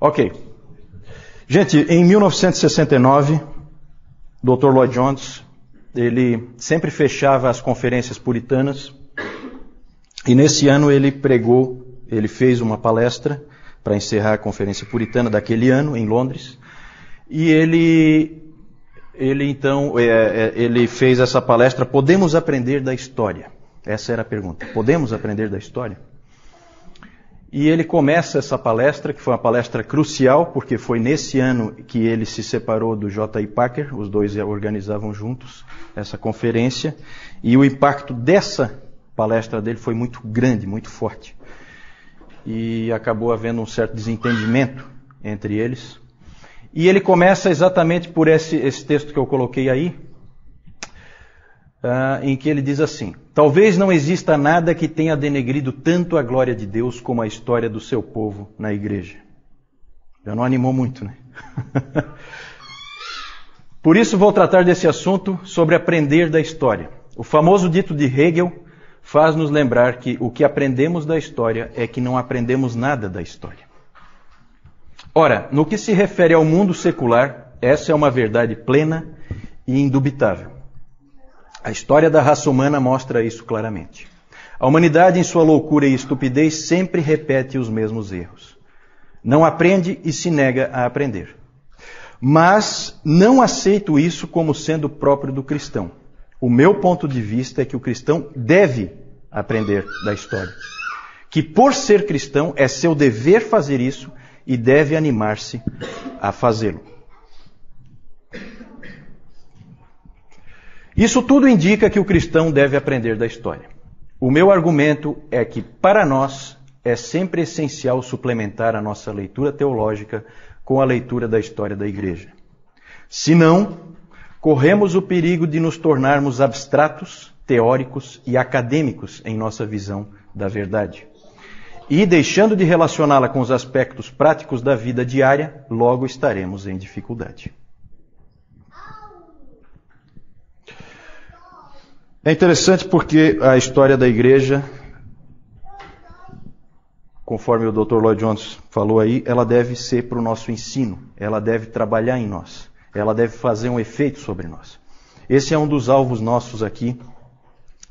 Ok. Gente, em 1969, Dr. Lloyd Jones, ele sempre fechava as conferências puritanas, e nesse ano ele fez uma palestra para encerrar a conferência puritana daquele ano, em Londres, e ele fez essa palestra, podemos aprender da história? Essa era a pergunta, podemos aprender da história? E ele começa essa palestra, que foi uma palestra crucial, porque foi nesse ano que ele se separou do J.I. Packer, os dois organizavam juntos essa conferência, e o impacto dessa palestra dele foi muito grande, muito forte. E acabou havendo um certo desentendimento entre eles. E ele começa exatamente por esse texto que eu coloquei aí, em que ele diz assim: talvez não exista nada que tenha denegrido tanto a glória de Deus como a história do seu povo na igreja. Já não animou muito, né? Por isso vou tratar desse assunto sobre aprender da história. O famoso dito de Hegel faz-nos lembrar que o que aprendemos da história é que não aprendemos nada da história. Ora, no que se refere ao mundo secular, essa é uma verdade plena e indubitável. A história da raça humana mostra isso claramente. A humanidade, em sua loucura e estupidez, sempre repete os mesmos erros. Não aprende e se nega a aprender. Mas não aceito isso como sendo próprio do cristão. O meu ponto de vista é que o cristão deve aprender da história. Que por ser cristão é seu dever fazer isso e deve animar-se a fazê-lo. Isso tudo indica que o cristão deve aprender da história. O meu argumento é que, para nós, é sempre essencial suplementar a nossa leitura teológica com a leitura da história da igreja. Senão, corremos o perigo de nos tornarmos abstratos, teóricos e acadêmicos em nossa visão da verdade. E, deixando de relacioná-la com os aspectos práticos da vida diária, logo estaremos em dificuldade. É interessante porque a história da igreja, conforme o Dr. Lloyd Jones falou aí, ela deve ser para o nosso ensino, ela deve trabalhar em nós, ela deve fazer um efeito sobre nós. Esse é um dos alvos nossos aqui,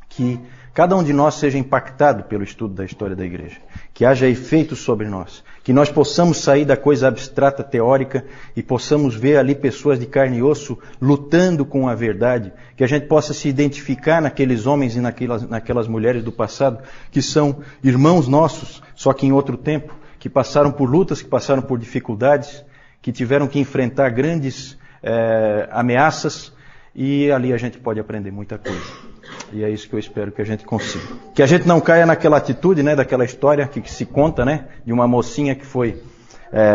que cada um de nós seja impactado pelo estudo da história da igreja, que haja efeito sobre nós, que nós possamos sair da coisa abstrata teórica e possamos ver ali pessoas de carne e osso lutando com a verdade, que a gente possa se identificar naqueles homens e naquelas mulheres do passado que são irmãos nossos, só que em outro tempo, que passaram por lutas, que passaram por dificuldades, que tiveram que enfrentar grandes ameaças, e ali a gente pode aprender muita coisa. E é isso que eu espero que a gente consiga. Que a gente não caia naquela atitude, né, daquela história que se conta, né, de uma mocinha que foi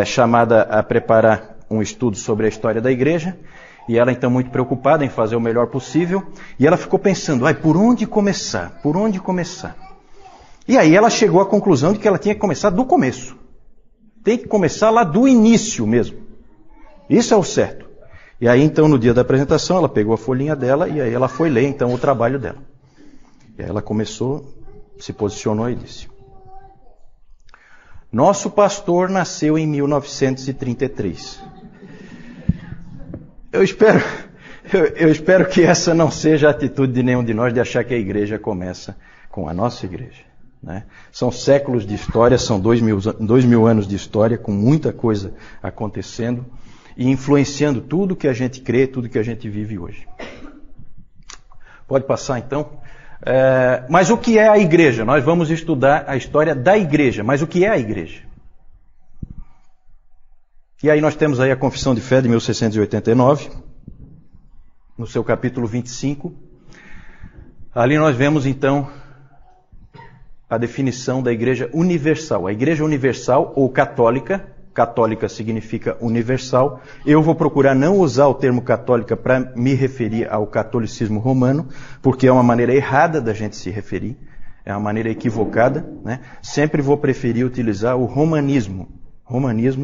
chamada a preparar um estudo sobre a história da igreja, e ela então muito preocupada em fazer o melhor possível, e ela ficou pensando, por onde começar? Por onde começar? E aí ela chegou à conclusão de que ela tinha que começar do começo. Tem que começar lá do início mesmo. Isso é o certo. E aí, então, no dia da apresentação, ela pegou a folhinha dela e aí ela foi ler, então, o trabalho dela. E aí ela começou, se posicionou e disse: nosso pastor nasceu em 1933. Eu espero que essa não seja a atitude de nenhum de nós de achar que a igreja começa com a nossa igreja, né? São séculos de história, são 2000 anos de história, com muita coisa acontecendo e influenciando tudo que a gente crê, tudo que a gente vive hoje. Pode passar então? Mas o que é a igreja? Nós vamos estudar a história da igreja, mas o que é a igreja? E aí nós temos aí a Confissão de Fé de 1689, no seu capítulo 25. Ali nós vemos então a definição da igreja universal. A igreja universal ou católica, católica significa universal. Eu vou procurar não usar o termo católica para me referir ao catolicismo romano, porque é uma maneira errada da gente se referir, é uma maneira equivocada, né? Sempre vou preferir utilizar o romanismo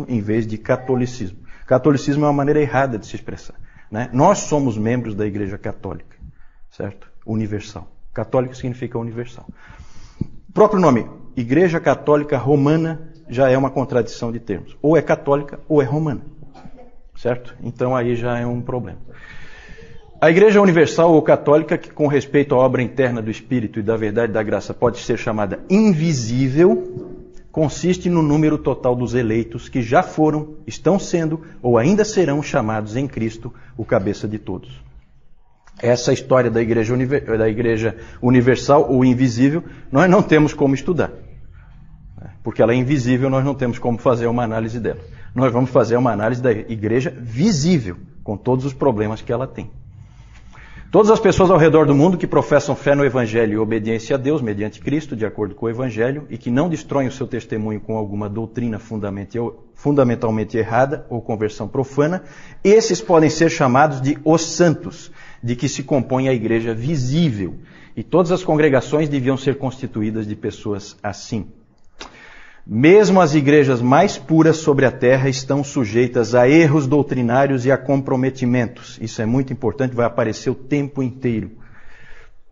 em vez de catolicismo. Catolicismo é uma maneira errada de se expressar, né? Nós somos membros da igreja católica, certo? Universal. Católico significa universal. O próprio nome, Igreja Católica Romana já é uma contradição de termos. Ou é católica ou é romana. Certo? Então aí já é um problema. A Igreja Universal ou Católica, que com respeito à obra interna do Espírito e da verdade e da graça pode ser chamada invisível, consiste no número total dos eleitos que já foram, estão sendo ou ainda serão chamados em Cristo o cabeça de todos. Essa história da Igreja Universal ou invisível, nós não temos como estudar. Porque ela é invisível, nós não temos como fazer uma análise dela. Nós vamos fazer uma análise da Igreja visível, com todos os problemas que ela tem. Todas as pessoas ao redor do mundo que professam fé no Evangelho e obediência a Deus mediante Cristo, de acordo com o Evangelho, e que não destroem o seu testemunho com alguma doutrina fundamentalmente errada ou conversão profana, esses podem ser chamados de os santos, de que se compõe a igreja visível. E todas as congregações deviam ser constituídas de pessoas assim. Mesmo as igrejas mais puras sobre a terra estão sujeitas a erros doutrinários e a comprometimentos. Isso é muito importante, vai aparecer o tempo inteiro.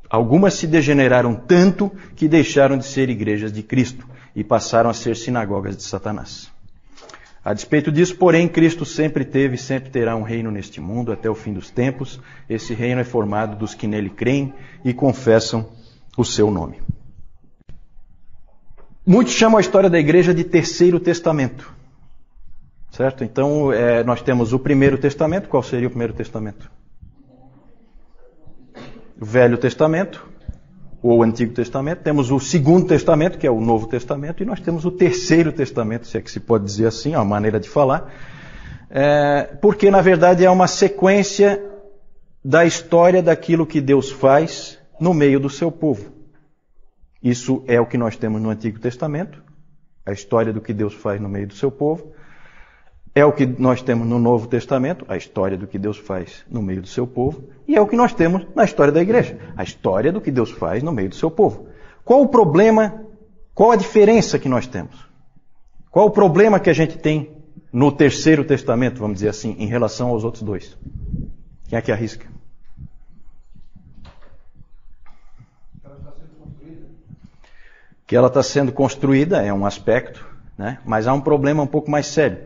Algumas se degeneraram tanto que deixaram de ser igrejas de Cristo e passaram a ser sinagogas de Satanás. A despeito disso, porém, Cristo sempre teve e sempre terá um reino neste mundo até o fim dos tempos. Esse reino é formado dos que nele creem e confessam o seu nome. Muitos chamam a história da igreja de Terceiro Testamento. Certo? Então, nós temos o Primeiro Testamento. Qual seria o Primeiro Testamento? O Velho Testamento, ou o Antigo Testamento. Temos o Segundo Testamento, que é o Novo Testamento. E nós temos o Terceiro Testamento, se é que se pode dizer assim, é uma maneira de falar. Porque, na verdade, é uma sequência da história daquilo que Deus faz no meio do seu povo. Isso é o que nós temos no Antigo Testamento, a história do que Deus faz no meio do seu povo. É o que nós temos no Novo Testamento, a história do que Deus faz no meio do seu povo. E é o que nós temos na história da igreja, a história do que Deus faz no meio do seu povo. Qual o problema, qual a diferença que nós temos? Qual o problema que a gente tem no Terceiro Testamento, vamos dizer assim, em relação aos outros dois? Quem é que arrisca? Que ela está sendo construída é um aspecto, né? Mas há um problema um pouco mais sério.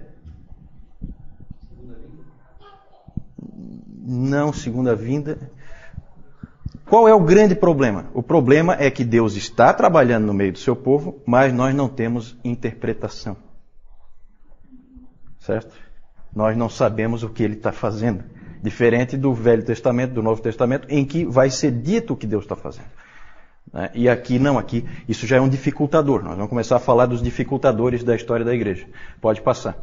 Não, segunda vinda. Qual é o grande problema? O problema é que Deus está trabalhando no meio do seu povo, mas nós não temos interpretação. Certo? Nós não sabemos o que Ele está fazendo. Diferente do Velho Testamento, do Novo Testamento, em que vai ser dito o que Deus está fazendo. E aqui não, aqui isso já é um dificultador. Nós vamos começar a falar dos dificultadores da história da igreja. Pode passar.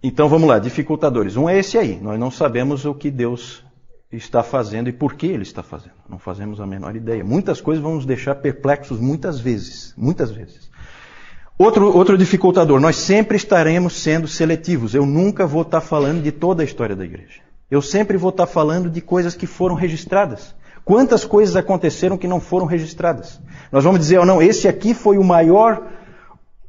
Então vamos lá, dificultadores. Um é esse aí. Nós não sabemos o que Deus está fazendo e por que Ele está fazendo. Não fazemos a menor ideia. Muitas coisas vão nos deixar perplexos muitas vezes. Muitas vezes. Outro dificultador. Nós sempre estaremos sendo seletivos. Eu nunca vou estar falando de toda a história da igreja. Eu sempre vou estar falando de coisas que foram registradas. Quantas coisas aconteceram que não foram registradas? Nós vamos dizer, não, esse aqui foi o maior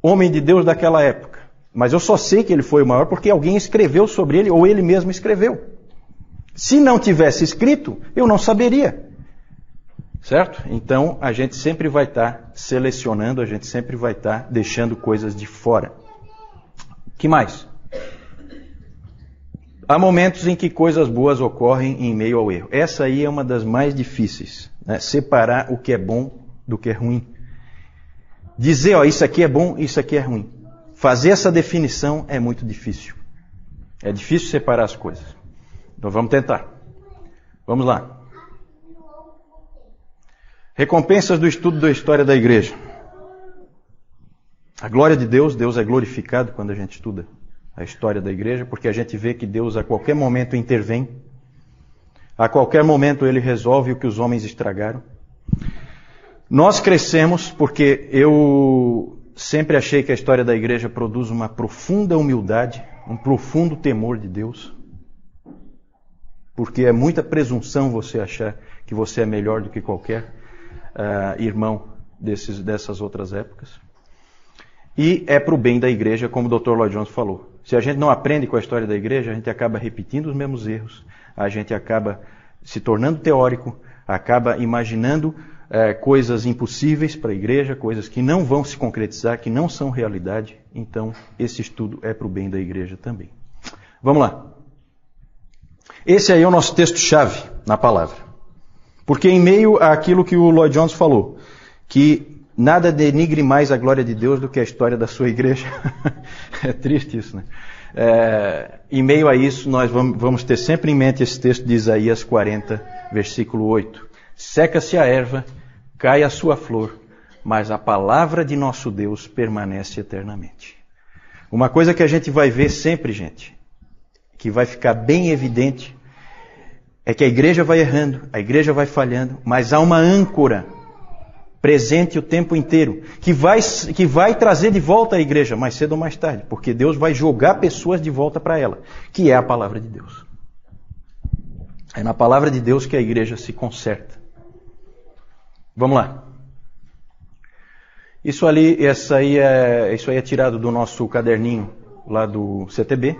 homem de Deus daquela época. Mas eu só sei que ele foi o maior porque alguém escreveu sobre ele, ou ele mesmo escreveu. Se não tivesse escrito, eu não saberia. Certo? Então, a gente sempre vai estar selecionando, a gente sempre vai estar deixando coisas de fora. O que mais? Há momentos em que coisas boas ocorrem em meio ao erro. Essa aí é uma das mais difíceis, né? Separar o que é bom do que é ruim. Dizer, isso aqui é bom, isso aqui é ruim. Fazer essa definição é muito difícil. É difícil separar as coisas. Então vamos tentar. Vamos lá. Recompensas do estudo da história da igreja. A glória de Deus, Deus é glorificado quando a gente estuda a história da igreja, porque a gente vê que Deus a qualquer momento intervém, a qualquer momento Ele resolve o que os homens estragaram. Nós crescemos porque eu sempre achei que a história da igreja produz uma profunda humildade, um profundo temor de Deus, porque é muita presunção você achar que você é melhor do que qualquer irmão dessas outras épocas. E é para o bem da igreja, como o Dr. Lloyd Jones falou. Se a gente não aprende com a história da igreja, a gente acaba repetindo os mesmos erros, a gente acaba se tornando teórico, acaba imaginando coisas impossíveis para a igreja, coisas que não vão se concretizar, que não são realidade. Então, esse estudo é para o bem da igreja também. Vamos lá. Esse aí é o nosso texto-chave na palavra. Porque em meio àquilo que o Lloyd Jones falou, que nada denigre mais a glória de Deus do que a história da sua igreja. É triste isso, né? Em meio a isso, nós vamos ter sempre em mente esse texto de Isaías 40, versículo 8. Seca-se a erva, cai a sua flor, mas a palavra de nosso Deus permanece eternamente. Uma coisa que a gente vai ver sempre, gente, que vai ficar bem evidente, é que a igreja vai errando, a igreja vai falhando, mas há uma âncora presente o tempo inteiro, que vai trazer de volta a igreja, mais cedo ou mais tarde, porque Deus vai jogar pessoas de volta para ela, que é a palavra de Deus. É na palavra de Deus que a igreja se conserta. Vamos lá. Isso aí é tirado do nosso caderninho lá do CTB.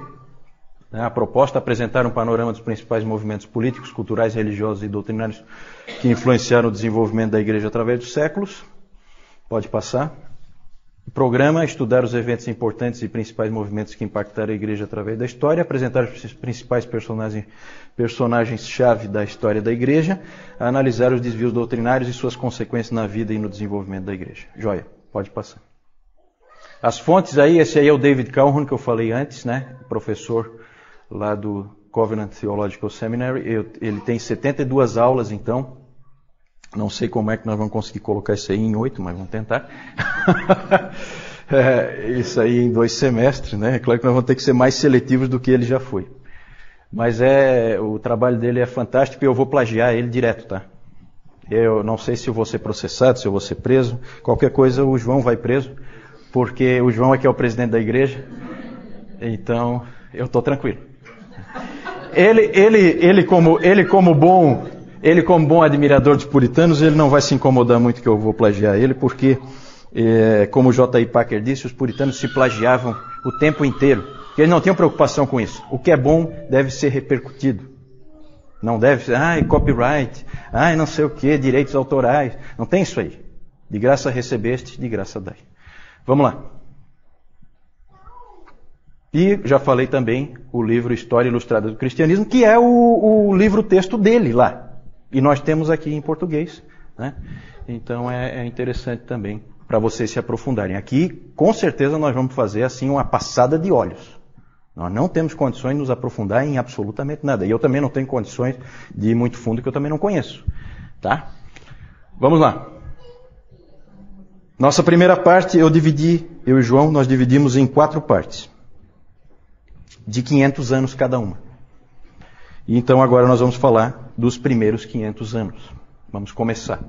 A proposta é apresentar um panorama dos principais movimentos políticos, culturais, religiosos e doutrinários que influenciaram o desenvolvimento da igreja através dos séculos. Pode passar. O programa é estudar os eventos importantes e principais movimentos que impactaram a igreja através da história, apresentar os principais personagens-chave da história da igreja, analisar os desvios doutrinários e suas consequências na vida e no desenvolvimento da igreja. Joia, pode passar. As fontes aí, esse aí é o David Calhoun, que eu falei antes, né? Professor lá do Covenant Theological Seminary. Ele tem 72 aulas, então. Não sei como é que nós vamos conseguir colocar isso aí em 8, mas vamos tentar. Isso aí em 2 semestres, né? É claro que nós vamos ter que ser mais seletivos do que ele já foi. Mas o trabalho dele é fantástico e eu vou plagiar ele direto, tá? Eu não sei se eu vou ser processado, se eu vou ser preso. Qualquer coisa, o João vai preso, porque o João é que é o presidente da igreja. Então, eu estou tranquilo. Ele como bom admirador dos puritanos, ele não vai se incomodar muito que eu vou plagiar ele, porque, como o J.I. Packer disse, os puritanos se plagiavam o tempo inteiro. Eles não tinham preocupação com isso. O que é bom deve ser repercutido. Não deve ser, copyright, não sei o que, direitos autorais. Não tem isso aí. De graça recebeste, de graça dai. Vamos lá. E já falei também o livro História Ilustrada do Cristianismo, que é o livro-texto dele lá. E nós temos aqui em português, né? Então é interessante também para vocês se aprofundarem. Aqui, com certeza, nós vamos fazer assim uma passada de olhos. Nós não temos condições de nos aprofundar em absolutamente nada. E eu também não tenho condições de ir muito fundo, que eu também não conheço. Tá? Vamos lá. Nossa primeira parte, eu e o João, nós dividimos em 4 partes. De 500 anos cada uma. E então agora nós vamos falar dos primeiros 500 anos. Vamos começar.